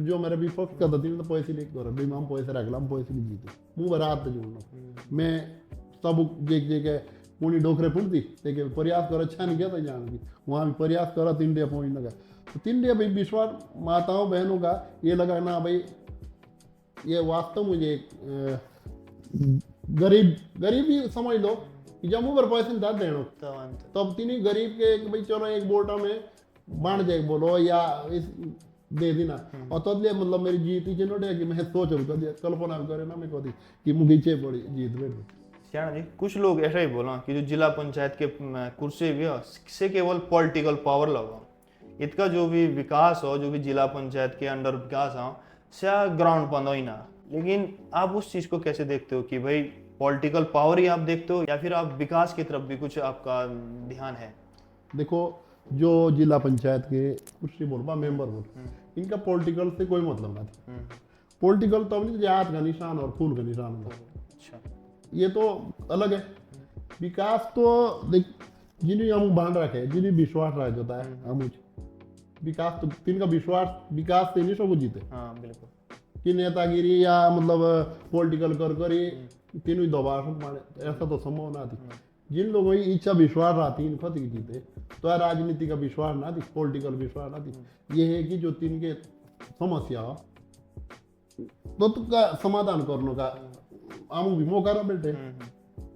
जो मेरे विपक्ष का तीन तो पैसे लेके कर भाई हम पैसे रख हम पैसे नहीं जीते मुंह बरात जोड़ना मैं सब जेक जेके पुणी डोकरे पुणती लेकिन प्रयास कर अच्छा नहीं किया था जान की वहाँ भी प्रयास करा 3 डे पहुँचने का तो 3 डे भाई विश्वास माताओं बहनों का ये लगा ना भाई ये वास्तव मुझे गरीब ही समझ लो कि जब मुँह पर पैसे नहीं देना तब तीन गरीब के भाई चलो एक बोटा में बांट जाए बोलो या इस दे देना और तो मतलब मेरी जीत ही चिन्ह कि मैं सोच रहा हूँ कल्पना करे ना मैं कहती कि मुझे बड़ी जीत बैठ श्याणा जी कुछ लोग ऐसा ही बोला कि जो जिला पंचायत के कुर्सी भी हो से केवल पॉलिटिकल पावर लगा इसका जो भी विकास हो जो भी जिला पंचायत के अंडर विकास हो से ग्राउंड पंद ही ना लेकिन आप उस चीज को कैसे देखते हो कि भाई पॉलिटिकल पावर ही आप देखते हो या फिर आप विकास की तरफ भी कुछ आपका ध्यान है? देखो जो जिला पंचायत के कुर्सी बोल मेंबर बोल इनका पॉलिटिकल से कोई मतलब ना थी पॉलिटिकल तो अपनी जात का निशान और फूल का निशान होता अच्छा ये तो अलग है विकास तो देख जिन्हें हम बांध रखे जिन्हें विश्वास रह जाता है हम विकास तो तीन का विकास से नहीं सब जीते हाँ बिल्कुल कि नेतागिरी या मतलब पॉलिटिकल कर ही तीनों दबा मारे ऐसा तो संभव ना थी जिन लोगों की इच्छा विश्वास रहती इन खत जीते तो राजनीति का विश्वास ना थी पॉलिटिकल विश्वास ना थी ये है कि जो तीन के समस्या हो तो का समाधान करने का हम भी मौका रहा बैठे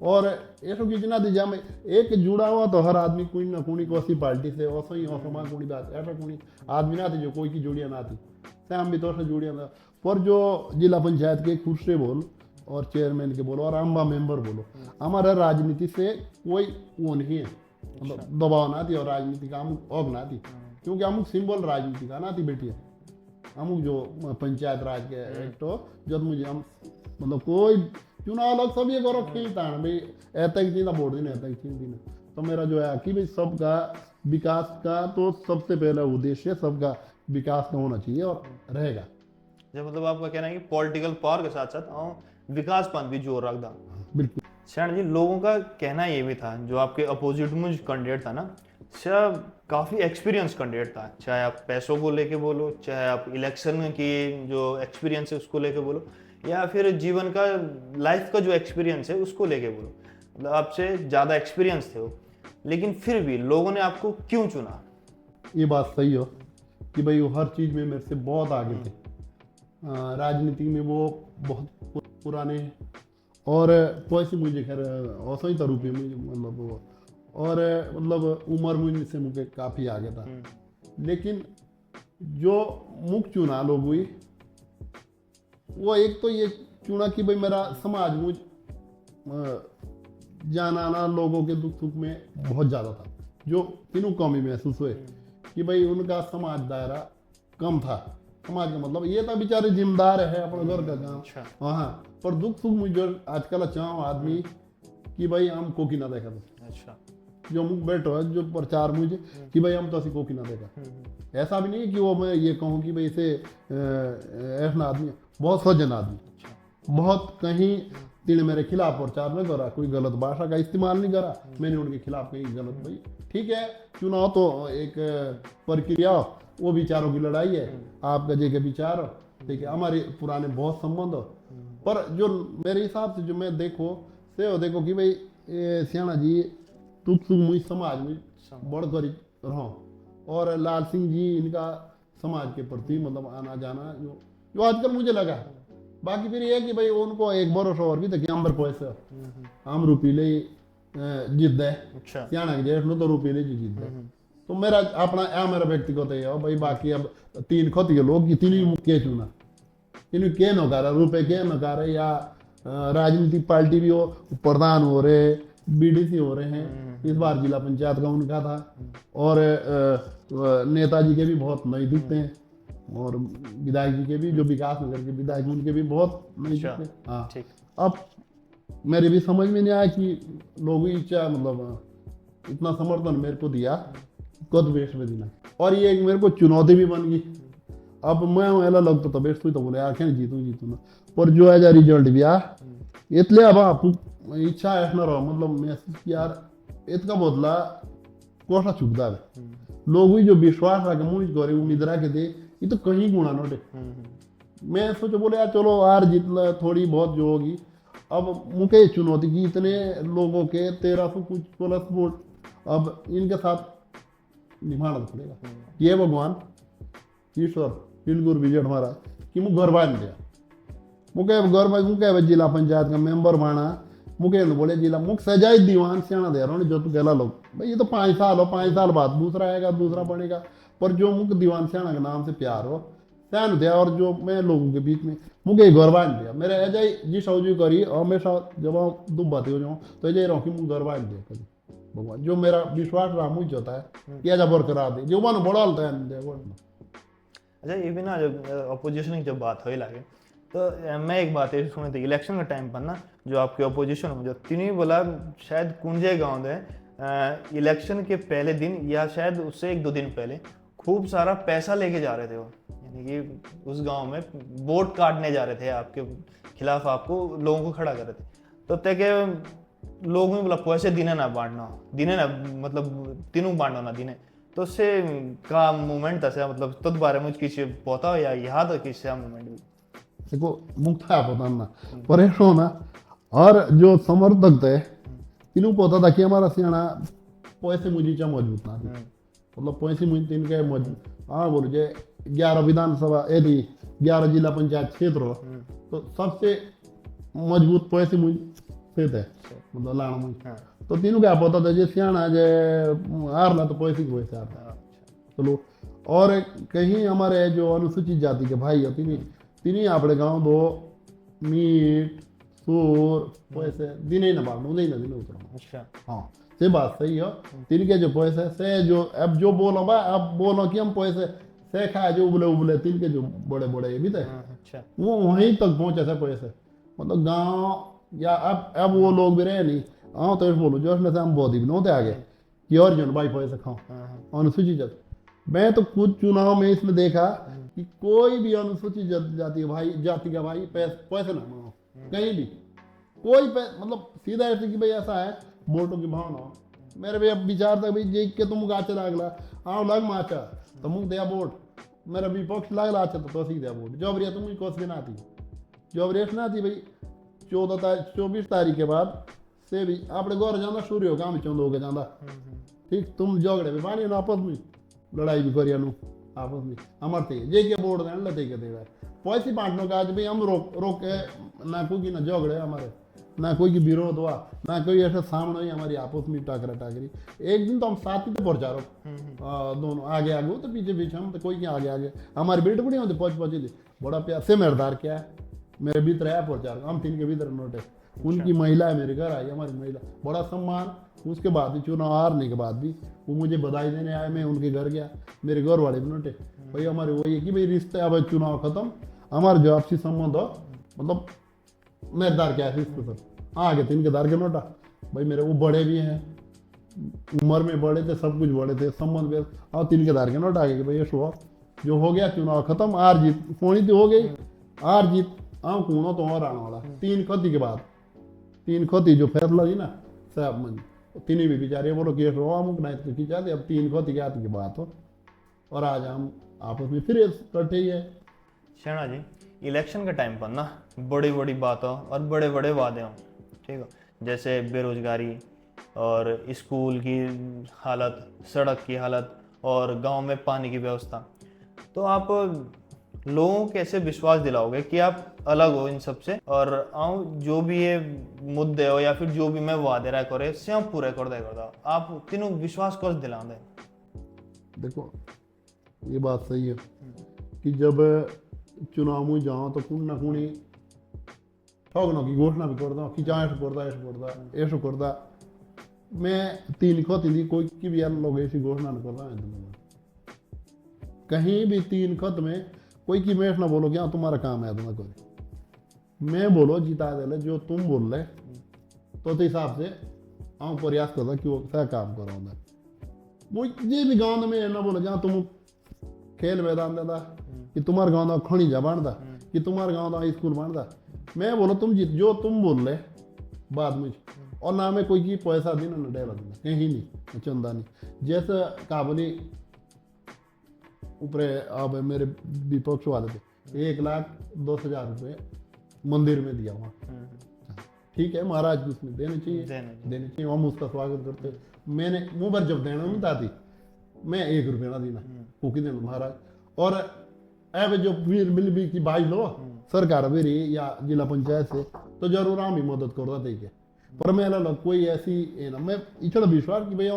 और ऐसा कितना दिशा में एक जुड़ा हुआ तो हर आदमी कोई ना कोई कोसी पार्टी से ऐसा ही असमान कोई बात ऐसा कोई आदमी ना थी जो कोई की जुड़िया ना थी हम भी तो से जुड़िया था पर जो जिला पंचायत के कुर्सी बोल और चेयरमैन के बोलो और अम्बा मेंबर बोलो हमारा राजनीति से कोई वो नहीं है मतलब दबाव ना थी और राजनीति का अमुक अब ना थी क्योंकि अमुक सिंबल राजनीति का ना थी बेटी अमुक जो पंचायत राज के एक्ट हो जब मुझे हम मतलब कोई चुनाव लोग सब ये करो खेलता है भाई ऐसा ही चीज़ वोट देना ऐसा ही चीज़ देना तो मेरा जो है कि भाई सबका विकास का तो सबसे पहला उद्देश्य सबका विकास का होना चाहिए और रहेगा जब मतलब आपका कहना है कि पॉलिटिकल पावर के साथ साथ विकास पर भी जोर रखता बिल्कुल श्याण जी लोगों का कहना ये भी था जो आपके अपोजिट में जो कैंडिडेट था ना सब काफ़ी एक्सपीरियंस कैंडिडेट था चाहे आप पैसों को लेके बोलो चाहे आप इलेक्शन की जो एक्सपीरियंस है उसको लेके बोलो या फिर जीवन का लाइफ का जो एक्सपीरियंस है उसको लेके बोलो मतलब आपसे ज़्यादा एक्सपीरियंस थे वो लेकिन फिर भी लोगों ने आपको क्यों चुना? ये बात सही हो कि भाई वो हर चीज़ में मेरे से बहुत आगे थे राजनीति में वो बहुत पुराने और पैसे मुझे खैर औसत ही था रुपये में मतलब वो और मतलब उम्र मुझसे मुझे काफ़ी आगे था लेकिन जो मुख्य चुना लोग हुई वो एक तो ये चुना कि भाई मेरा समाज मुझ जाना आना लोगों के दुख सुख में बहुत ज़्यादा था जो तीनों कमी महसूस हुए कि भाई उनका समाज दायरा कम था समाज का मतलब ये था बेचारे जिम्मेदार है अपने घर का काम हाँ पर दुख सुख मुझे आजकल चाहूँ आदमी कि भाई हम कोकी ना देखा तो अच्छा जो मुख बैठो है जो प्रचार मुझे कि भाई हम तो ऐसी कोकी ना देखा ऐसा भी नहीं कि वो मैं ये कहूँ कि भाई इसे ऐसा आदमी बहुत सज्जन आदमी बहुत कहीं तीन मेरे खिलाफ प्रचार नहीं करा कोई गलत भाषा का इस्तेमाल नहीं करा मैंने उनके खिलाफ कहीं गलत भाई ठीक है चुनाव तो एक प्रक्रिया वो विचारों की लड़ाई है आपका जगह विचार ठीक है हमारे पुराने बहुत संबंध हो पर जो मेरे हिसाब से जो मैं देखो देखो कि भाई सियाणा जी तुक सुख मुझ समाज में बढ़ कर रहो और लाल सिंह जी इनका समाज के प्रति मतलब आना जाना जो आजकल मुझे लगा बाकी फिर ये कि भाई उनको एक भरोसा और भी था कि हम पैसा हम रुपीले जीत दे सियाणा के जेठ लो तो रुपीले जी जीत दे तो मेरा अपना मेरा व्यक्तिगत है भाई बाकी अब तीन खत के लोग तीन के चुना इन्हें के नकारा रुपए के नकारा या राजनीतिक पार्टी भी हो प्रधान हो रहे बीडीसी हो रहे हैं इस बार जिला पंचायत का उनका था और नेताजी के भी बहुत नए दिखते हैं और विधायक जी के भी जो विकास नगर के विधायक उनके भी बहुत नए दिखते हैं हाँ अब मेरे भी समझ में नहीं आया कि लोगों की इच्छा मतलब इतना समर्थन मेरे को दिया कद वेश में देना और ये एक मेरे को चुनौती भी बन गई अब मैं ऐसा लगता था बेस्ट हुई तो बोले यार क्या जीतू ना पर जो है रिजल्ट भी आ इसलिए अब आप इच्छा ऐसा रहो मतलब महसूस कि यार इसका बदला कोसा चुकता है लोग जो विश्वास रखे मुझ करे उम्मीद रखे थे ये तो कहीं गुणा नोटे। मैं सोचो बोले यार चलो हार जीत ल थोड़ी बहुत जो होगी, अब मुझे चुनौती की इतने लोगों के 1300 कुछ प्लस वोट, अब इनके साथ निभाना पड़ेगा। ये भगवान ईश्वर बिल्कुल विजय हमारा कि मुझे घर बांध दिया, मुझे जिला पंचायत का मेंबर बना, मुझे बोले जिला मुख सजाई दीवान सियाना दे रहा हूँ जो तू कहला लोग भाई ये तो 5 साल हो, 5 साल बाद दूसरा आएगा, दूसरा बनेगा, पर जो मुख दीवान सियाना के नाम से प्यार हो सैन दिया, और जो मैं लोगों के बीच में मुझे घर बांध दिया, मेरे अजय जी सऊजी करी हमेशा जब दुब बाती हो जाऊँ तो अजय रहूँ कि मुझे घर बांध दिया कभी भगवान, जो मेरा विश्वास रहा मुझ होता है कि अजय बरकरार दे जो मन बड़ा होता है। अच्छा ये भी ना जब अपोजिशन की जब बात हो ही लगे तो मैं एक बात ये सुनी थी इलेक्शन के टाइम पर ना, जो आपके अपोजिशन हो जो तीनों बोला शायद कुंजे गांव में इलेक्शन के पहले दिन या शायद उससे 1-2 दिन पहले खूब सारा पैसा लेके जा रहे थे वो, यानी कि उस गांव में वोट काटने जा रहे थे आपके खिलाफ, आपको लोगों को खड़ा कर रहे थे, तो तय के लोग में बोला पैसे दिने ना बांटना, दिने ना मतलब तीनों बांटना ना दिने, तो उससे का मूवमेंट था मतलब तो बारे में किसी पता हो या याद हो किसी मूवमेंट भी? देखो मुक्त है पता ना पर ऐसा ना, और जो समर्थक थे इन्हों पता था कि हमारा सियाना पैसे मुझे चा मजबूत ना थी, मतलब पैसे मुझे तीन के मजबूत, हाँ बोलो जे 11 विधानसभा यदि 11 जिला पंचायत क्षेत्र हो तो सबसे मजबूत पैसे मुझे से थे, मतलब लाना मुझे, तो तीनों क्या पता था जे सियाना जे हारना तो पैसे की पैसे आता चलो। और कहीं हमारे जो अनुसूचित जाति के भाई होती नहीं तीन अपने गाँव दो मीट सूर पैसे दिन ही ना बांटो नहीं ना दिन उतरा। अच्छा हाँ से बात सही है, तीन के जो पैसे से जो अब जो बोलो बा अब बोलो कि हम पैसे से खाए जो उबले उबले तीन के जो बड़े बड़े ये भी थे अच्छा वो वहीं तक पहुंचे थे पैसे, मतलब गांव या अब वो लोग भी रहे नहीं, हाँ तो बोलो जो से हम बहुत ही बनोते आगे कि और जन भाई पैसे खाओ अनुसूचित जाति। मैं तो कुछ चुनाव में इसमें देखा कि कोई भी अनुसूचित जाति का भाई पैसे ना मांगो कहीं भी, कोई मतलब सीधा ऐसे कि भाई ऐसा है वोटों की भावना हो, मेरे भी अब विचार था भाई जे के तुम गाचे लागला हाँ लग माचा तो मुझे दिया वोट, मेरा विपक्ष लागला अच्छा तो सीख दिया वोट, जब रिया तुम कोस भी ना थी, जब रेस ना थी भाई 24 तारीख के बाद से भी आपने गौर जाना शुरू हो काम चौंद हो गया जाना ठीक, तुम झगड़े में पानी आपस में लड़ाई भी करिए आपस में हमारे थे जे के बोर्ड देने लेते के देगा पैसे बांटने का आज भी हम रोक ना कोई ना झगड़े हमारे ना कोई की विरोध हुआ ना कोई ऐसा सामने ही हमारी आपस में टाकरी, एक दिन तो हम साथ ही तो प्रचारो दोनों आगे आगे हो तो पीछे पीछे हम तो कोई क्या आगे आगे हमारी बेटी बड़ी होती पहुंची थी बड़ा प्यार से मेरदार क्या है मेरे भीतर आया प्रचार हम तीन के भीतर नोटे उनकी महिला है मेरे घर आई हमारी महिला बड़ा सम्मान, उसके बाद भी चुनाव हारने के बाद भी वो मुझे बधाई देने आए, मैं उनके घर गया मेरे घर वाले भी नोटे भाई हमारे वही है कि भाई रिश्ते अब चुनाव खत्म हमारे जो आपसी संबंध हो मतलब मेरदार क्या है रिश्ते सर आगे तीन के दार के नोटा भाई मेरे वो बड़े भी हैं उम्र में बड़े थे सब कुछ बड़े थे संबंध भी और तीन के दार के नोट आगे भाई ये जो हो गया चुनाव खत्म हार जीत फोनी तो हो गई हार जीत हाँ कूणो तो और आने वाला 3 खती के बाद 3 खती जो फैसला थी ना साहब मन तीन भी बेचारे बोलो केस हो अमुक नहीं तो की चाहते अब 3 खती के आती की बात हो और आज हम आपस में फिर इकट्ठे ही है। शेणा जी इलेक्शन के टाइम पर ना बड़ी बड़ी बातों और बड़े बड़े वादे हों ठीक है, जैसे बेरोजगारी और स्कूल की हालत सड़क की हालत और गांव में पानी की व्यवस्था, तो आप लोगों को कैसे विश्वास दिलाओगे कि आप अलग हो इन सब से और आऊँ जो भी ये मुद्दे हो या फिर जो भी मैं वादे रहा करे से हम पूरे कर दे करता आप तीनों विश्वास कर दिला दे। देखो ये बात सही है कि जब चुनाव में जाओ तो कुण ना कुणी ठगनों की घोषणा भी करता हूँ कि जहाँ ऐसा करता मैं 3 खत थी कोई की भी लोग ऐसी घोषणा नहीं करता है कहीं भी 3 खत में कोई की मेष ना बोलो कि हाँ तुम्हारा काम है तुम्हें कोई मैं बोलो जिता दे जो तुम बोल रहे तो हिसाब से हाँ प्रयास करता कि वो क्या काम करो वो ये भी गाँव में ना बोलो जहाँ तुम खेल मैदान देता कि तुम्हारे गाँव का खड़ी जा बांधता कि तुम्हारे गाँव का स्कूल बांधता मैं बोलो तुम जीत जो तुम बोल रहे बाद में और ना मैं कोई की पैसा देना न डेला देना कहीं नहीं चंदा नहीं जैसे काबली ऊपर अब मेरे विपक्ष वाले थे 1,10,000 रुपये मंदिर में दिया वहाँ। ठीक है, महाराज को उसमें देने चाहिए, देने चाहिए, हम उसका स्वागत करते। मैंने मुँह पर जब देना नहीं आती, मैं 1 रुपया ना देना क्योंकि देना महाराज। और अब जो फिर मिल भी कि भाई लो सरकार मेरी या जिला पंचायत से तो जरूर हम ही मदद कर रहा था। पर मैं लग कोई ऐसी है ना, मैं इतना विश्वास कि भैया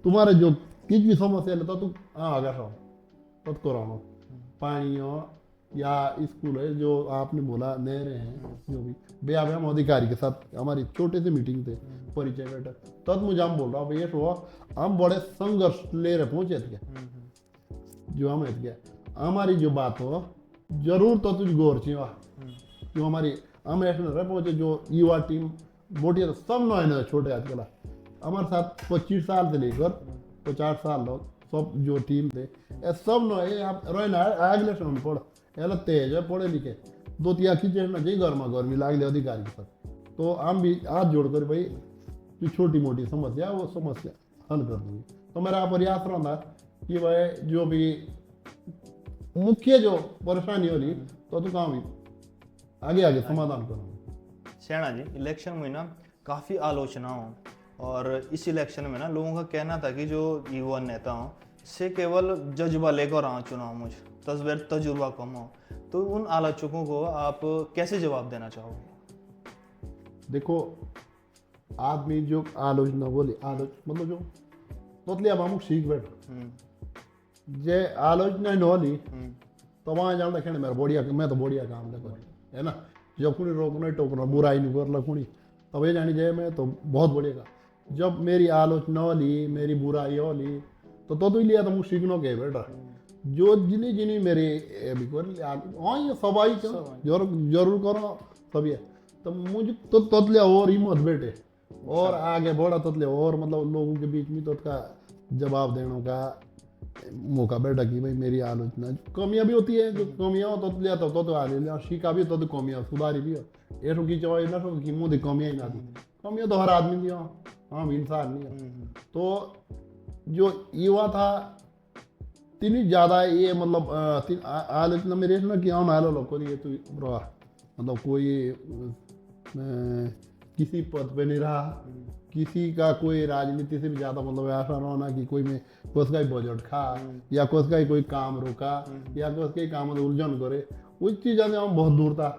तुम्हारे जो किस भी समस्या लेता तू आगे रहो तब करो। पानी हो या स्कूल है जो आपने बोला, नहरें हैं, जो भी भैया हम अधिकारी के साथ हमारी छोटे से मीटिंग थे, परिचय बैठक, तब मुझे हम बोल रहा हूँ भैया तो हम बड़े संघर्ष ले रहे पहुंचे थे जो हम गया हमारी जो बात हो जरूर तो तुझ गौर चाहिए जो हमारी हम ऐसे रह पहुंचे जो युवा टीम मोटी सब नए छोटे आजकल हमारे साथ 25 साल से लेकर 50 साल लोग सब जो टीम थे ये सब नए आप रोना अगले समय पढ़ ऐसा तेज है पढ़े लिखे 2-3 खींचे ना जी गर्मा गर्मी लाग ले अधिकारी के साथ। तो हम भी हाथ जोड़कर भाई जो छोटी मोटी समस्या वो समस्या हल कर दूंगी। तो मेरा प्रयास रहा कि भाई जो भी मुख्य जो परेशानी हो रही तो काम भी आगे समाधान करूँगा। शैणा जी, इलेक्शन में ना काफ़ी आलोचना हो और इस इलेक्शन में ना लोगों का कहना था कि जो युवा नेता हों से केवल जज्बा लेकर आओ चुनाव मुझ तजुर्बा कम हो, तो उन आलोचकों को आप कैसे जवाब देना चाहोगे? देखो आदमी जो आलोचना बोली मतलब जो मतलब अब हम सीख बैठो जे आलोचना न होली तो वहाँ जान रखे मेरा बढ़िया मैं तो बढ़िया काम कर है ना, जब कुछ रोकना टोकना बुराई नहीं कर लखुनी तब ये जानी जाए मैं तो बहुत बढ़िया। जब मेरी आलोचना होली मेरी बुराई होली तो लिया तो मुझे सीखना के बेटा जो जिनी मेरे अभी कर हाँ ये सबाई जरूर करो तभी है तो मुझे तो लिया और हिम्मत बैठे और आगे बढ़ा तो लिया और मतलब लोगों के बीच में तो का जवाब देने का मौका बैठा कि भाई मेरी आलोचना कमियां भी होती है जो कमियां हो तो लिया तो आगे लिया सीखा भी तो कमियां सुधारी भी हो ऐसा की चवाई ना कि मुँह कमियां ही ना दी कमियां तो हर आदमी दिया हम इंसान नहीं है। तो जो युवा था तीन ज़्यादा ये मतलब आलोचना मेरे ना कि हम आलो लोग ये तो मतलब कोई किसी पद पे नहीं रहा किसी का कोई राजनीति से भी ज़्यादा मतलब ऐसा ना होना कि कोई में कोस का ही बजट खा या कोस का ही कोई काम रोका या कोस का ही काम उलझन करे उस चीज़ों से हम बहुत दूर था।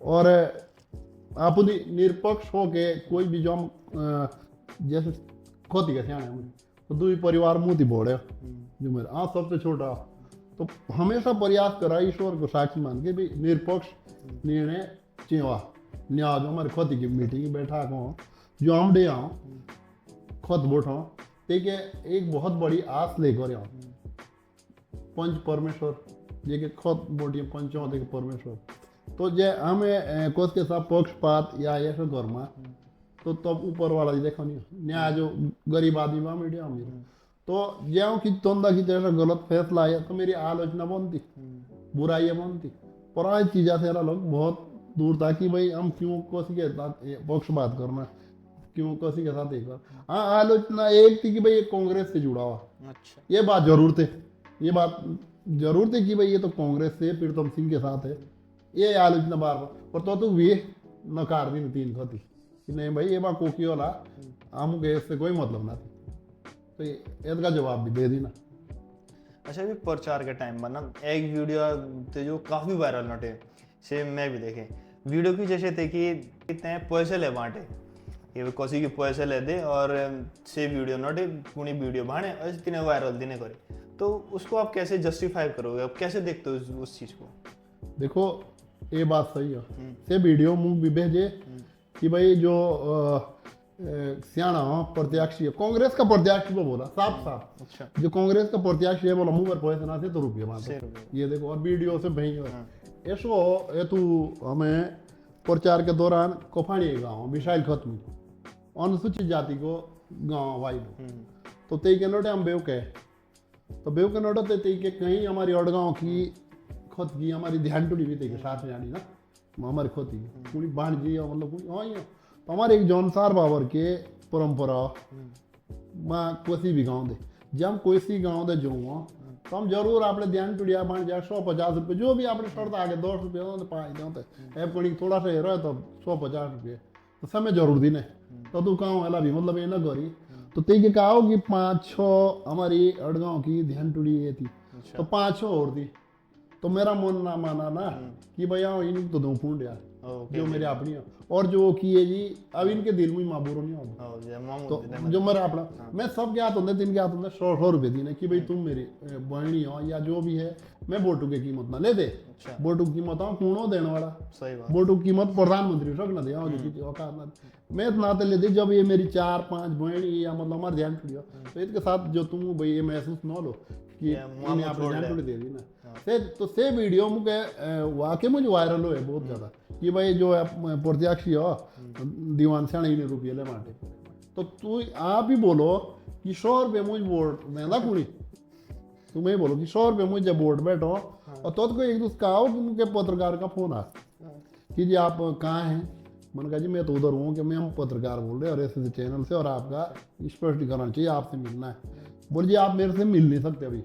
और अपनी निरपक्ष हो के कोई भी जो हम जैसे खोती का सियाने तो दो परिवार मुँह बोड़े जो मेरा हाँ सबसे छोटा तो हमेशा प्रयास करा ईश्वर को साक्षी मान के भी निरपक्ष निर्णय चिवा न्याज हमारे खोती की मीटिंग बैठा को जो हम डे आओ खुद बैठो ठीक है एक बहुत बड़ी आस लेकर आओ पंच परमेश्वर ये कि खुद बोटिए पंचों देखे परमेश्वर तो जे हमें कोस के साथ पक्षपात या ऐसे गर्मा तो तब ऊपर वाला देखो नहीं न्याय जो गरीब आदमी में मीडिया में तो ज्यादा कि तोंदा की तरह गलत फैसला आया तो मेरी आलोचना बनती बुराई बनती पर आज चीज़ा से लोग बहुत दूर था कि भाई हम क्यों किसी के साथ पक्ष बात करना क्यों किसी के साथ एक हाँ आलोचना एक थी कि भाई ये कांग्रेस से जुड़ा हुआ अच्छा ये बात जरूर थे ये बात जरूर थी कि भाई ये तो कांग्रेस से प्रीतम सिंह के साथ है ये आलोचना बार बार पर तो वे नकार दी 3 खती कि नहीं भाई ये बात कोकी वाला हम के इससे कोई मतलब ना थी तो इसका जवाब भी दे दी ना। अच्छा अभी प्रचार के टाइम पर ना एक वीडियो थे जो काफ़ी वायरल नटे से मैं भी देखे वीडियो की जैसे थे कि इतने पैसे ले बांटे ये किसी के पैसे ले दे और से वीडियो नटे पूरी वीडियो बांटे और इतने वायरल देने करे तो उसको आप कैसे जस्टिफाई करोगे आप कैसे देखते हो उस चीज़ को? देखो ये बात सही है से वीडियो मुंह भी भेजे कि भाई जो सियाना प्रत्याशी कांग्रेस का प्रत्याशी वो बोला साफ साफ अच्छा जो कांग्रेस का प्रत्याशी है बोला मुंह पर पैसे ना थे तो रुपये मांगो ये देखो और वीडियो से भेज ऐसो ये तू हमें प्रचार के दौरान कोफाड़ी गाँव मिसाइल खत्म अनुसूचित जाति को गाँव वाई तो तई के नोटे हम बेव के तो बेव के नोटे तई के कहीं हमारी अड़गांव की खुद की हमारी ध्यान टूटी भी तई के साथ जानी ना हमारी खोती की पूरी बांध जी मतलब पूरी हाँ ये तो हमारे एक जौनसार बाबर के परंपरा माँ कोसी भी गाँव दे जब कोसी गाँव दे जो तो हम जरूर आपने ध्यान पीड़िया बन जाए 150 रुपये जो भी आपने शर्त आगे 10 रुपये होते 5 होते ऐप कोणी थोड़ा सा रहे तो 150 रुपये तो समय जरूर दी ने तो तू कहूँ एला भी मतलब ये न करी तो ते के कहो कि 5-6 हमारी अड़गांव की ध्यान टूड़ी ये थी तो 5-6 और थी तो मेरा मन ना माना ना कि भैया इनको तो दूं फूंड यार जो मेरे अपनी है और जो किए जी अब इनके दिल में माबूरो नहीं होगा तो जो मेरा अपना मैं सब क्या होता दिन क्या होता 100 रुपये दी कि भाई तुम मेरी बहनी हो या जो भी है मैं बोटू की कीमत ना ले दे बोटू की कीमत हूँ कूणो देने वाला बोटू की कीमत प्रधानमंत्री रख ना दे औकात ना मैं इतना ले दी जब ये मेरी 4-5 बहनी या मतलब हमारे ध्यान टूट तो इसके साथ जो तुम भाई ये महसूस न लो कि आपने ध्यान टूट दे दी ना तो से वीडियो मुझे वाकई मुझे वायरल हो बहुत ज़्यादा कि भाई जो प्रत्याशी हो दीवान सियाने ने रुपये ले माटे तो तू आप ही बोलो कि 100 रुपये मुझे वोट देना कुड़ी तुम ही बोलो कि 100 रुपये मुझे वोट बैठो और तो को एक दूसरे कहो कि मुझे पत्रकार का फोन आ कि जी आप कहाँ हैं मैंने कहा जी मैं तो उधर हूँ कि मैं हम पत्रकार बोल रहे हैं और ऐसे चैनल से और आपका स्पष्टीकरण चाहिए आपसे मिलना है बोल जी आप मेरे से मिल नहीं सकते अभी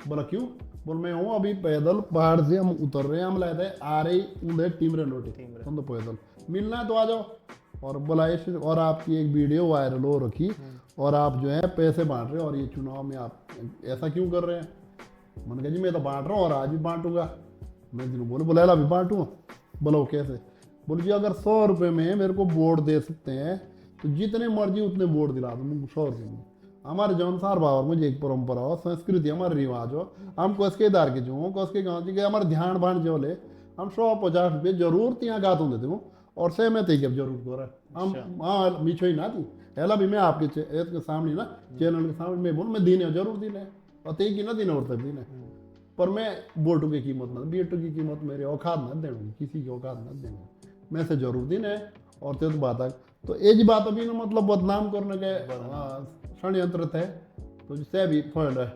बोला क्यों बोल मैं हूँ अभी पैदल पहाड़ से हम उतर रहे हैं हम लाए थे आ रही उधर टीम रोटी हम तो पैदल मिलना है तो आ जाओ और बोला और आपकी एक वीडियो वायरल हो रखी और आप जो है पैसे बांट रहे हो और ये चुनाव में आप ऐसा क्यों कर रहे हैं मैंने कहा जी मैं तो बांट रहा हूँ और आज भी बांटूंगा मैं जिन्होंने बोले बोला अभी बांटूँ बोलो कैसे बोले जी अगर 100 रुपये में मेरे को वोट दे सकते हैं तो जितने मर्जी उतने वोट दिला दो 100 रुपये में हमारे जौनसार बाबर मुझे एक परंपरा हो संस्कृति हमारे रिवाज हो हम कसके दार के जो कसके गाँव के हमारे ध्यान भाण जो ले हम 150 रुपये जरूर तियाँ गातों देते हूँ और से मैं तय जरूर कर हम हाँ मीछो ही ना थी पहला भी मैं आपके सामने ना चैनल के सामने मैं बोल मैं दीने जरूर दीने और तय की ना दीने और तक दीने पर मैं बोटू की कीमत ना बेटू की कीमत मेरे औकात ना देंगे किसी की औकात ना देंगे मैं से जरूर दीने और तेज बात तो ये जी बात अभी ना मतलब बदनाम करने के षड्यंत्र थे तो जिससे भी फल है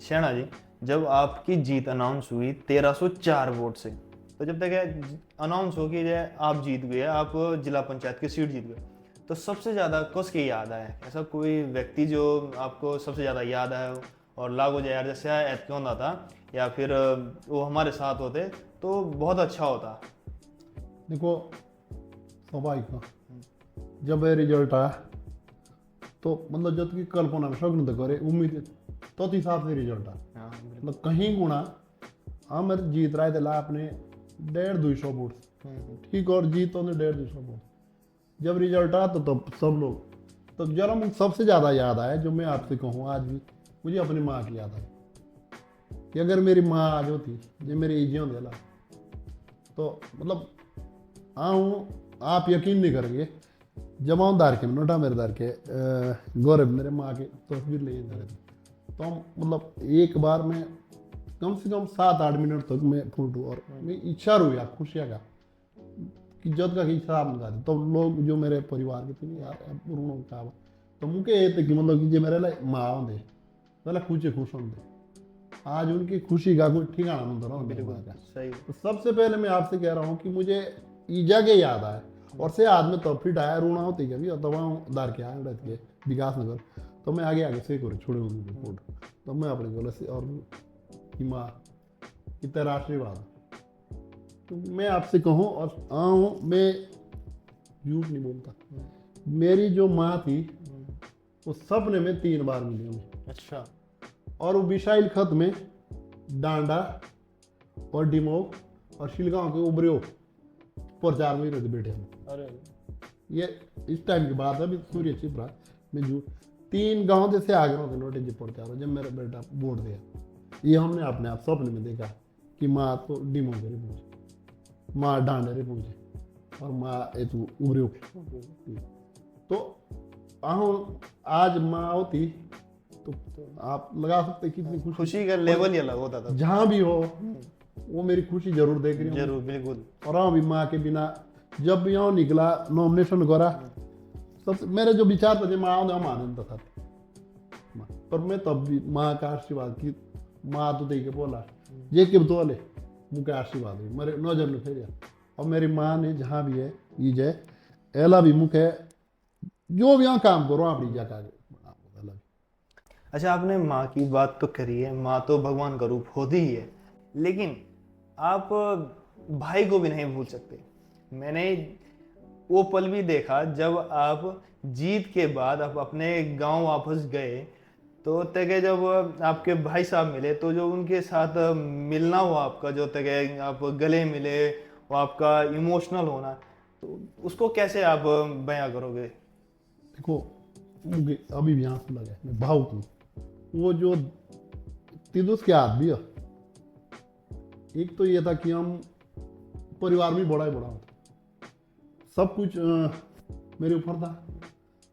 शैना जी जब आपकी जीत अनाउंस हुई 1304 वोट से तो जब तक अनाउंस हो कि आप जीत गए आप जिला पंचायत की सीट जीत गए तो सबसे ज़्यादा किसकी याद आया ऐसा कोई व्यक्ति जो आपको सबसे ज़्यादा याद आया हो और लागो जो यार जैसे ऐत क्यों होता था या फिर वो हमारे साथ होते तो बहुत अच्छा होता देखो स्वाभाविक जब रिजल्ट आया तो मतलब जब की कल्पना में शौक तो करे उम्मीद तो हिसाब से रिजल्ट आया मतलब कहीं गुणा हम जीत रहे थे ला अपने 150-200 वोट ठीक और जीत तो 150-200 वोट जब रिजल्ट आया तो तब सब लोग तो जरा मुझे सबसे ज़्यादा याद आया जो मैं आपसे कहूँ आज भी मुझे अपनी माँ की याद आई कि अगर मेरी माँ आज होती जो मेरी ईजी होंगे ला तो मतलब आप यकीन नहीं करेंगे जब हम दार के नोटा मेरे दार के गौरव मेरे माँ की तस्वीर ले थे तो हम मतलब एक बार में कम से कम 7-8 मिनट तक मैं फोटो और मैं इच्छा हुई आप खुशियाँ का कि जब का इच्छा आप मंगा तो लोग जो मेरे परिवार के थे यार पूर्ण का तो मुझे ये थे कि मतलब कि जो मेरे लिए माँ होंगे पहले खुश होंगे आज उनकी खुशी का कोई ठिकाना नहीं होता ना तो सबसे पहले मैं आपसे कह रहा हूँ कि मुझे ईजा के याद आए और से आज में तब फिर आया रोना होती है तब दार के आए रहती है विकास नगर तो मैं आगे से करे छोड़े उनकी रिपोर्ट तो मैं अपने गले से और कि माँ कितना राष्ट्रीयवाद तो मैं आपसे कहूँ और मैं झूठ नहीं बोलता मेरी जो माँ थी वो सपने में 3 बार मिली हमें अच्छा और वो विशाइल खत में डांडा और डिमोक और शिलगांव के उबरियो प्रचार में रहते बैठे हम अरे ये इस टाइम की बात है अभी सूर्य छिपरा में जो 3 गांव जैसे आगे होते नोटे जी प्रचार जब मेरा बेटा वोट दिया ये हमने अपने आप सपने में देखा कि माँ तो डिमो करे पहुंचे माँ डांडरे पहुंचे और माँ ये तो उबरियो तो आज माँ होती तो आप लगा सकते कितनी खुशी का लेवल ही अलग होता था जहाँ भी हो वो मेरी खुशी जरूर देख रही हूँ जरूर बिल्कुल और हाँ भी माँ के बिना जब भी यहाँ निकला नॉमिनेशन करा सबसे मेरे जो विचार थे माँ हम आनंद था पर मैं तब भी माँ का आशीर्वाद की माँ तो दे के बोला ये कि तो ले मुझे आशीर्वाद हुई मेरे नजर में फेरिया और मेरी माँ ने जहाँ भी है ये जय एला भी मुझे जो भी यहाँ काम करो आप जगह अच्छा, आपने माँ की बात तो करी है, माँ तो भगवान का रूप होती ही है, लेकिन आप भाई को भी नहीं भूल सकते। मैंने वो पल भी देखा जब आप जीत के बाद आप अपने गांव वापस गए, तो तके जब आपके भाई साहब मिले, तो जो उनके साथ मिलना हुआ आपका, जो तके आप गले मिले, वो आपका इमोशनल होना, तो उसको कैसे आप बयां करोगे? देखो, मुझे अभी भी आंसू लगे, मैं भावुक हूँ। वो जो तिदुस के आदमी है, एक तो ये था कि हम परिवार में बड़ा ही बड़ा होता, सब कुछ मेरे ऊपर था।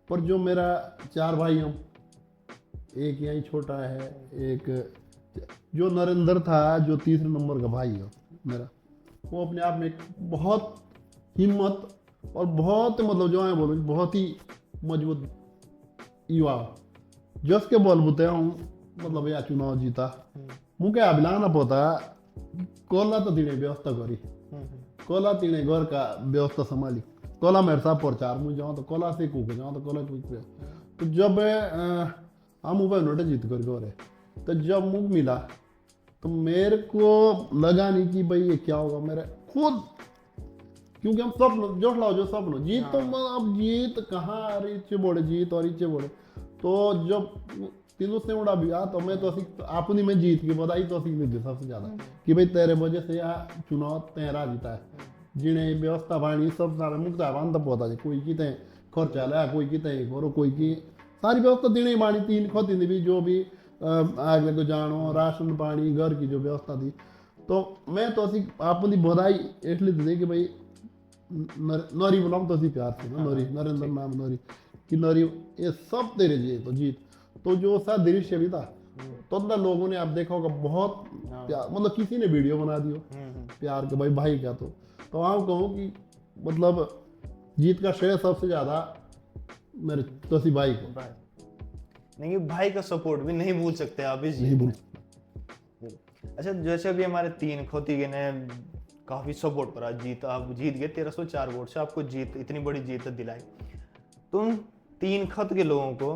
पर जो मेरा 4 भाई हम, एक यहीं छोटा है, एक जो नरेंद्र था, जो तीसरे नंबर का भाई है मेरा, वो अपने आप में एक बहुत हिम्मत और बहुत, मतलब जो है बोलो, बहुत ही मजबूत युवा, जस के बलबूते हूँ, मतलब यह चुनाव जीता। मुझे अभिलाना पोता कोला तो तीने व्यवस्था करी, कोला तीने घर का व्यवस्था संभाली, कोला मेरे साथ प्रचार में जाऊँ तो कोला से कूक जाऊँ तो कोला कूक पे। तो जब हम ऊपर नोटे जीत कर गए, तो जब मुझ मिला तो मेरे को लगा नहीं कि भाई ये क्या होगा मेरे खुद, क्योंकि हम स्वप्न जो लाओ, जो स्वप्न जीत, तो अब जीत कहाँ, रीचे बोले जीत और रीचे बोले। तो जब तीनों से उड़ा भी आ, तो मैं तो अपनी में जीत की बधाई तो नहीं दी सबसे ज्यादा, कि भाई तेरे वजह से यह चुनाव तेरा जीता है, जिन्हें व्यवस्था पानी सब सारा मुक्त आवान तब होता है, कोई कितने खर्चा लाया, कोई कितने करो, कोई की सारी व्यवस्था देने मानी, 3 खोती भी जो भी आगे को जानो, राशन पानी घर की जो व्यवस्था थी। तो मैं तो अपनी बधाई इसलिए दी कि भाई नरी बुलाम तो प्यार से ना, नरी नरेंद्र नाम नरी कि नरी ये सब तेरे लिए तो जीत। तो जो सा दृश्य भी था, तो अंदर लोगों ने आप देखा होगा बहुत प्यार, मतलब किसी ने वीडियो बना दियो प्यार के, भाई भाई क्या, तो आप कहूँ कि मतलब जीत का श्रेय सबसे ज्यादा मेरे तोसी भाई को। नहीं, भाई का सपोर्ट भी नहीं भूल सकते आप इस जीत में। अच्छा, जैसे अभी हमारे 3 खोतीगे ने काफी सपोर्ट करा, जीत आप जीत गए 1304 वोट से, आपको जीत, इतनी बड़ी जीत दिलाई। तुम 3 खत के लोगों को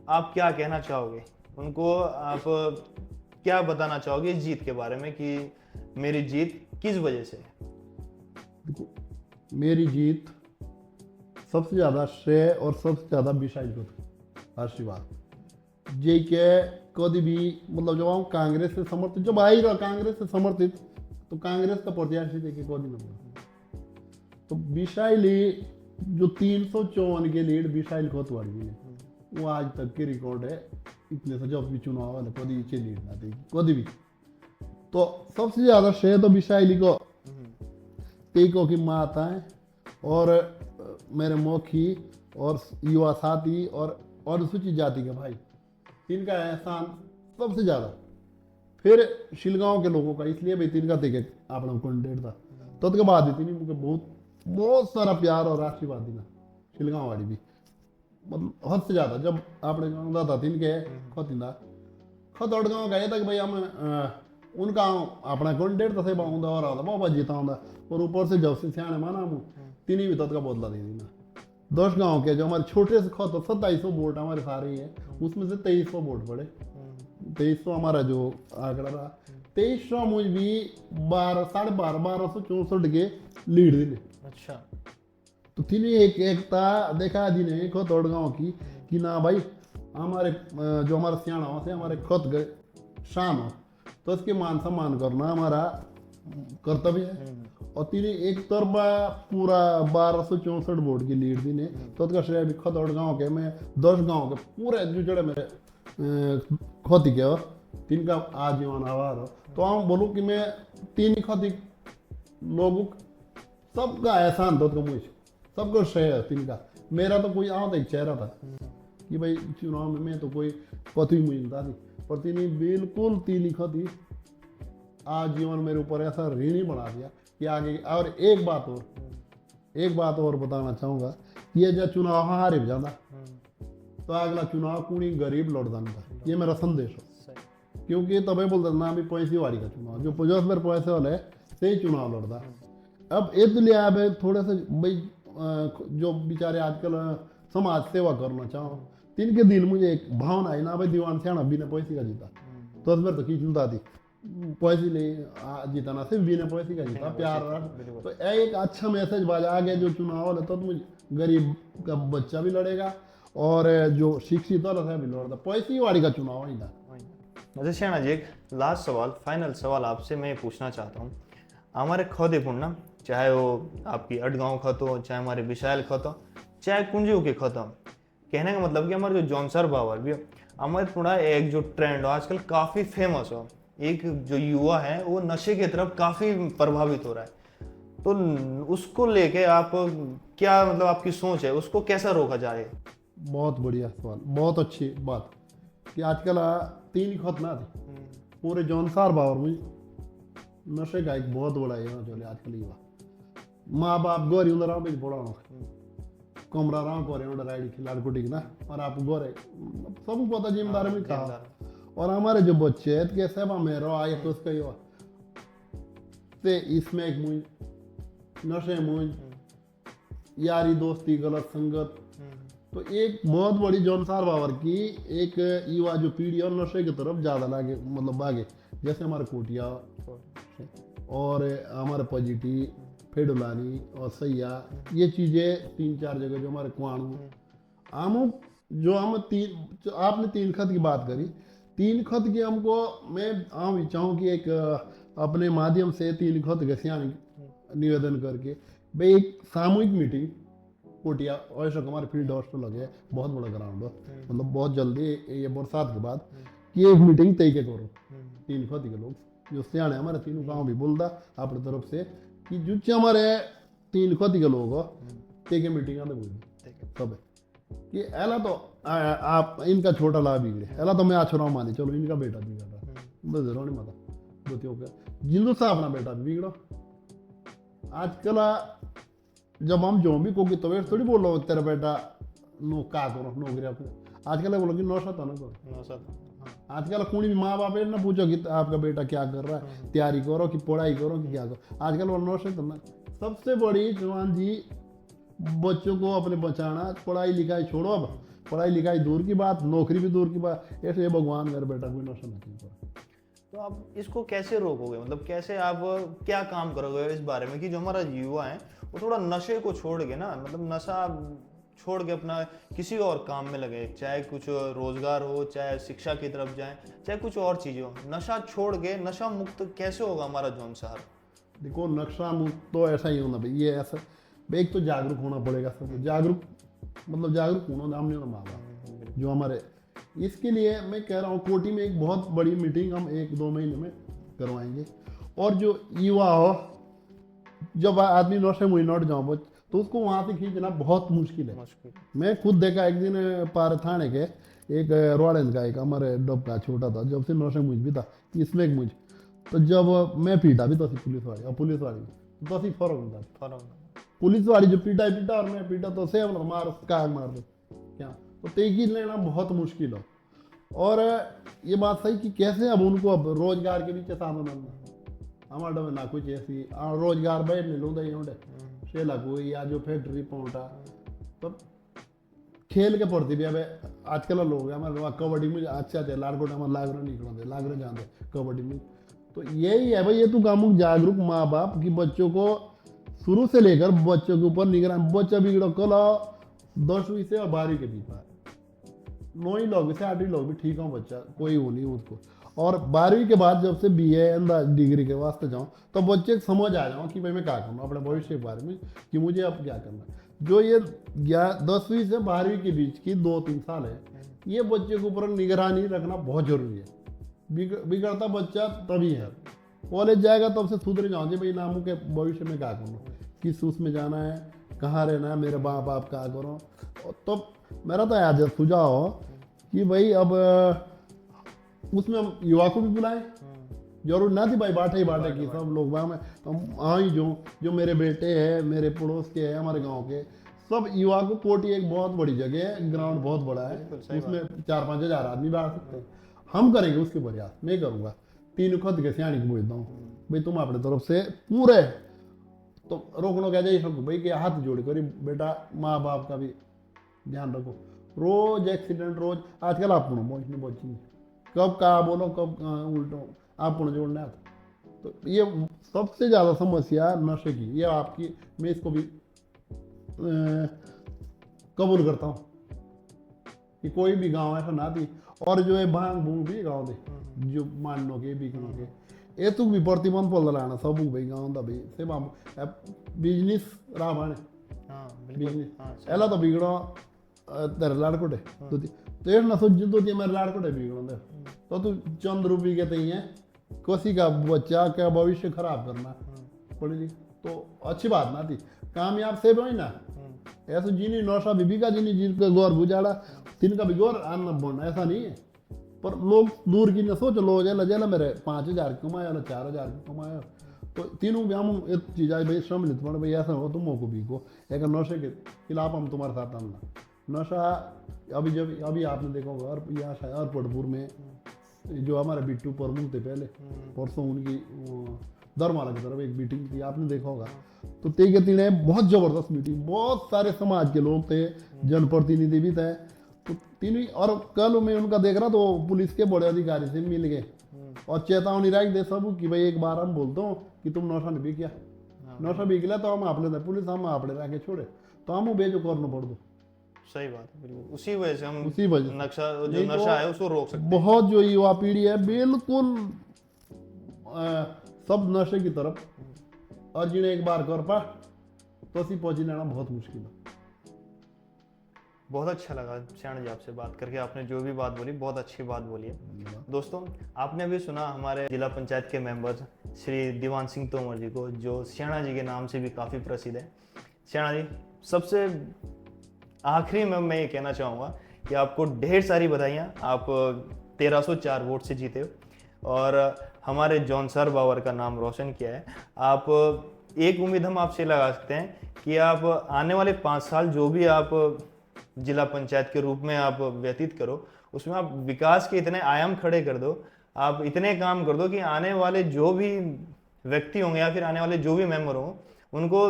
आप क्या कहना चाहोगे? उनको आप क्या बताना चाहोगे इस जीत के बारे में कि मेरी जीत किस वजह से? देखो, मेरी जीत सबसे ज्यादा श्रेय और सबसे ज्यादा विशाल को आशीर्वाद जे के कभी भी, मतलब जब हम कांग्रेस से समर्थित, जब आई रहा कांग्रेस से समर्थित, तो कांग्रेस का प्रत्याशी देखे कभी ना, तो विशाली जो 354 के लीड विशाल खोतवाड़ी ने, वो आज तक की रिकॉर्ड है, इतने से जब भी चुनाव वाले कभी के लीड ना देगी कभी भी। तो सबसे ज्यादा श्रेय तो विशाली को, टेको की माता है और मेरे मोखी और युवा साथी और अनुसूचित जाति के भाई, इनका एहसान सबसे ज्यादा। फिर शिलगांव के लोगों का, इसलिए भी तिनका थे अपना कैंडिडेट था, तो उसके बाद इतनी मुझे बहुत सारा प्यार और आशीर्वाद देना शिलगांव वाली भी, मतलब हद से ज्यादा। जब आपने गाँव था तिनके खतिंदा खतौड़ गाँव गए तक भाई हम उनका अपना कैंडिडेट था, सेवा होंदा और आता बहुत जीता होंदा, और ऊपर से जब से सियाने माना हम तीन भी तद का बदला दे देना। 10 गांव के जो हमारे छोटे से खत 2700 वोट हमारे सारे ही है, उसमें से 2300 वोट पड़े, 2300 हमारा जो आंकड़ा रहा, 2300 मुझ भी 12,500 के लीड दिले। अच्छा, तो तीन एकता देखा दी ने खत और गाँव की कि ना भाई हमारे जो हमारा सियाणा से हमारे खत गए शान हो, तो उसके मान सम्मान करना हमारा कर्तव्य है। और तीन एक तरफा पूरा 1264 वोट की लीड दी ने, तो उसका श्रेय भी खतौड़ गाँव के में 10 गाँव के पूरे जो जड़े मेरे खोती के तिनका आजीवन आभार हो। तो हम बोलूँ कि मैं 3 खोती लोगों सबका एहसान दो तो मुझे सबको श्रेय है तिनका। मेरा तो कोई आता एक चेहरा था कि भाई चुनाव में मैं तो कोई पति मुझे मिलता थी, पर तीन बिल्कुल 3 खोती आजीवन मेरे ऊपर ऐसा ऋणी बना दिया कि आगे। और एक बात और बताना चाहूँगा, ये जब चुनाव हारे जाता तो अगला चुनाव कुणी गरीब लड़ जाता, ये मेरा संदेश हो। क्योंकि तब बोलता ना भी पैसे वाली का चुनाव, जो 50 बार पैसे वाले से ही चुनाव लड़ता। अब इसलिए आप थोड़े से भाई जो बेचारे आजकल समाज सेवा करना चाहो, तीन के दिल मुझे एक भावना आई ना भाई दीवान सियाना बिना पैसे का जीता तो फिर तो की चिंता थी पैसे नहीं जीतना सिर्फ बिना पैसे का जीता प्यार रहा तो एक अच्छा मैसेज बाजा आगे जो चुनाव तो मुझे गरीब का बच्चा भी लड़ेगा और जो शिक्षित वाला भी लड़ता पैसे वाली का चुनाव ही था। अच्छा सियाना जी, एक लास्ट सवाल, फाइनल सवाल आपसे मैं पूछना चाहता हूँ। हमारे खौदेपुर ना, चाहे वो आपकी अडगांव खत हो, चाहे हमारे विशाल खत हो, चाहे कुंजियों के खत हो, कहने का मतलब कि हमारे जो जौनसर बावर भी हो, हमारे थोड़ा एक जो ट्रेंड हो आजकल काफ़ी फेमस हो, एक जो युवा है वो नशे की तरफ काफ़ी प्रभावित हो रहा है, तो उसको लेके आप क्या मतलब आपकी सोच है, उसको कैसा रोका जाए? बहुत बढ़िया सवाल, बहुत अच्छी बात कि आजकल 3 खत ना थे पूरे जौनसार बावर में नशे का एक बहुत बड़ा ये चले आजकल युवा माँ बाप गोरी उधर आओ बड़ा कमरा रहा को उधर राइड खिलाड़ कुटी ना और आप गोरे सब पता जिम्मेदार में कहा और हमारे जो बच्चे हैं के सेवा में रहो आए तो उसका युवा ते इसमें एक मुझ नशे मुझ यारी दोस्ती गलत संगत तो एक बहुत बड़ी जौनसार बावर की एक युवा जो पीढ़ी और नशे की तरफ ज़्यादा लागे मतलब भागे जैसे हमारे कोटिया और हमारे पजीटी फेडुलानी और सैया ये चीज़ें 3-4 जगह जो हमारे कुआणू हम जो हम तीन आपने 3 खत की बात करी 3 खत की हमको मैं आम चाहूँ कि एक अपने माध्यम से 3 खत के सियान निवेदन करके भाई एक सामूहिक मीटिंग कोटिया और हमारे फील्ड हॉस्टल लगे बहुत बड़ा ग्राउंड है मतलब बहुत जल्दी ये बरसात के बाद कि एक मीटिंग तय के करो 3 खत के लोग जो सियाने हमारे तीनों गाँव भी बोलता अपनी तरफ से कि जो हमारे 3 खत के लोग हो तय के मीटिंग आते बोल सब कि एला तो आप इनका छोटा लाभ बिगड़े एला तो मैं आ रहा हूँ मानी चलो इनका बेटा बिगड़ रहा बस जरूर नहीं माता दोतियों का जिंदू सा अपना बेटा बिगड़ो आजकल जब हम जो भी कोई तो थोड़ी बोलो तेरा बेटा नो का करो नौकरी अपने आजकल बोलो कि नौशा तो ना करो आजकल कोई भी माँ बाप ना पूछो कि आपका बेटा क्या कर रहा है तैयारी करो कि पढ़ाई करो कि क्या करो आजकल वो नौशा करना सबसे बड़ी जवान जी बच्चों को अपने बचाना पढ़ाई लिखाई छोड़ो अब पढ़ाई लिखाई दूर की बात नौकरी भी दूर की बात ऐसे भगवान मेरा बेटा कोई नौशा नहीं कर तो आप इसको कैसे रोकोगे मतलब कैसे आप क्या काम करोगे इस बारे में कि जो हमारा युवा है वो थोड़ा नशे को छोड़ के ना मतलब नशा छोड़ के अपना किसी और काम में लगे चाहे कुछ रोजगार हो चाहे शिक्षा की तरफ जाए चाहे कुछ और चीज़ हो नशा छोड़ के नशा मुक्त कैसे होगा हमारा जौनसार? देखो नशा मुक्त तो ऐसा ही होना भाई ये ऐसा एक तो जागरूक होना पड़ेगा सब जागरूक मतलब जागरूक होना नाम नहीं होना माँ बाप जो हमारे इसके लिए मैं कह रहा हूँ कोटी में एक बहुत बड़ी मीटिंग हम 1-2 महीने में करवाएंगे और जो युवा हो जब आदमी नशे में नट जाओ तो उसको वहाँ से खींचना बहुत मुश्किल है मैं खुद देखा एक दिन पार थाने के एक रोडेंस का एक हमारे डब का छोटा था जब से नशे मुझ भी था इसमें एक मुझ तो जब मैं पीटा भी तो पुलिस वाली और पुलिस वाली तो फर्क होता पुलिस वाली जो पीटा और मैं पीटा तो से मार दो क्या तो तेजी लेना बहुत मुश्किल हो और ये बात सही कि कैसे अब उनको अब रोजगार के पीछे सामने हमारे में ना कुछ ऐसी रोजगार बैठ नहीं लो दे शेला कोई या जो फैक्ट्री पहुंचा तो खेल के प्रति भी अब आजकल लोग हमारे कबड्डी में अच्छा थे लाडकोट हमारे लागरे निकलते लागरे जाते कबड्डी में तो यही है भाई ये तो कामुक जागरूक माँ बाप की बच्चों को शुरू से लेकर बच्चों के ऊपर निगरानी बच्चा बिगड़ो कल 10वीं से और 12वीं के बीच 9वीं लोग से 8वीं लोग भी ठीक हो बच्चा कोई वो नहीं उसको और 12वीं के बाद जब से BA डिग्री के वास्ते जाऊँ तो बच्चे समझ आ जाओ कि भाई मैं क्या करूँ अपने भविष्य के बारे में कि मुझे अब क्या करना जो ये 10वीं से 12वीं के बीच की 2-3 साल है ये बच्चे के ऊपर निगरानी रखना बहुत जरूरी है बिगड़ता बच्चा तभी है कॉलेज जाएगा तब से सुधर जाओ जी भाई नामों के भविष्य में क्या करूँ किस उसमें जाना है कहाँ रहना है मेरे माँ बाप क्या करो तो मेरा तो याद सुझाव हो कि भाई अब उसमें हम युवा को भी बुलाएं जरूर ना थी भाई बाटे की सब लोग वहाँ में हम आई जो मेरे बेटे हैं मेरे पड़ोस के हैं हमारे गांव के सब युवा को कोटी एक बहुत बड़ी जगह है ग्राउंड बहुत बड़ा है उसमें 4-5 हज़ार आदमी बैठ सकते हैं हम करेंगे उसके प्रयास मैं करूँगा 3 खत के सियाणी को बोलता हूँ भाई तुम अपने तरफ से पूरे तो रोकना क्या जाए सबको भाई के हाथ जोड़ करी बेटा माँ बाप का भी ध्यान रखो रोज एक्सीडेंट रोज। आजकल आप पहुंचने पहुंची कब कहा बोलो कब उल्टो आप जोड़ने आता। तो ये सबसे ज़्यादा समस्या नशे की, ये आपकी, मैं इसको भी कबूल करता हूँ कि कोई भी गांव ऐसा ना थी। और जो है भांग भूंग भी गाँव दे जो मान लो के बिकनो के ये तो भी प्रतिबंध पड़ लाना सब भाई गाँव का भाई से बिजनेस रहा भाने हाँ बिजनेस बिल्कुल हाँ एला तो बिगड़ो तेरे लाड़कोटे तो ये ना सोच तो मेरे लाड़कोटे बिगड़ो दे तो तू चंद रुपये के तई है किसी का बच्चा का भविष्य खराब करना पड़ी लिख तो अच्छी बात ना थी। कामयाब से भी ना ऐसा जिनी नौशा बीबी का जिनी जिनका गौर बुझाड़ा तिनका भी गौर आना बोलना ऐसा नहीं है। पर लोग दूर की न सोचो लोग जेला जेला मेरे 5,000 कमाया ना 4,000 कमाया तो तीनों भी हम एक चीज़ आई भाई सम्मिलित पड़े भाई ऐसा हो तुम को भी को एक नशे के खिलाफ हम तुम्हारे साथ आना। नशा अभी आपने देखा होगा और यहाँ एयरपोर्टपुर में जो हमारे बिट्टू प्रमुख थे पहले परसों उनकी धर्माला की तरफ एक मीटिंग थी आपने देखा होगा। तो ते के तीन बहुत जबरदस्त मीटिंग, बहुत सारे समाज के लोग थे, जनप्रतिनिधि भी थे। तो तीनों और कल मैं उनका देख रहा तो पुलिस के बड़े अधिकारी से मिल गए और चेतावनी रख दे सब कि भाई एक बार हम बोलते हो कि तुम नशा नहीं बिकिया नशा बिक लिया तो हम आपने पुलिस हम आपने रह के छोड़े तो हम बेचो करना पड़ दो। सही बात है बिल्कुल उसी वजह से हम उसी वजह नक्शा जो नशा है उसको रोक सकते हैं। बहुत जो युवा पीढ़ी है बिल्कुल सब नशे की तरफ और जिन्हें एक बार कर पा तो असी पहुंची लेना बहुत मुश्किल है। बहुत अच्छा लगा श्याण जी आपसे बात करके, आपने जो भी बात बोली बहुत अच्छी बात बोली है। दोस्तों आपने भी सुना हमारे जिला पंचायत के मेंबर श्री दीवान सिंह तोमर जी को जो श्याणा जी के नाम से भी काफ़ी प्रसिद्ध है। श्याणा जी सबसे आखिरी में मैं ये कहना चाहूँगा कि आपको ढेर सारी बधाइयाँ, आप 1304 वोट से जीते हो और हमारे जौनसर बावर का नाम रोशन किया है। आप एक उम्मीद हम आपसे लगा सकते हैं कि आप आने वाले 5 साल जो भी आप जिला पंचायत के रूप में आप व्यतीत करो उसमें आप विकास के इतने आयाम खड़े कर दो, आप इतने काम कर दो कि आने वाले जो भी व्यक्ति होंगे या फिर आने वाले जो भी मेंबर हों उनको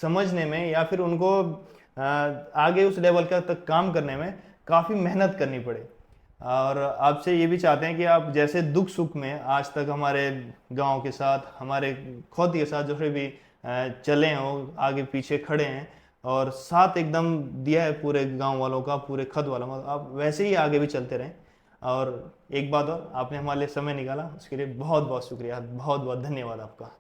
समझने में या फिर उनको आगे उस लेवल का तक काम करने में काफ़ी मेहनत करनी पड़े। और आपसे ये भी चाहते हैं कि आप जैसे दुख सुख में आज तक हमारे गांव के साथ हमारे खुद के साथ जो भी चले हो आगे पीछे खड़े हैं और साथ एकदम दिया है पूरे गांव वालों का पूरे खद वालों का, आप वैसे ही आगे भी चलते रहें। और एक बात और आपने हमारे लिए समय निकाला उसके लिए बहुत बहुत शुक्रिया, बहुत बहुत धन्यवाद आपका।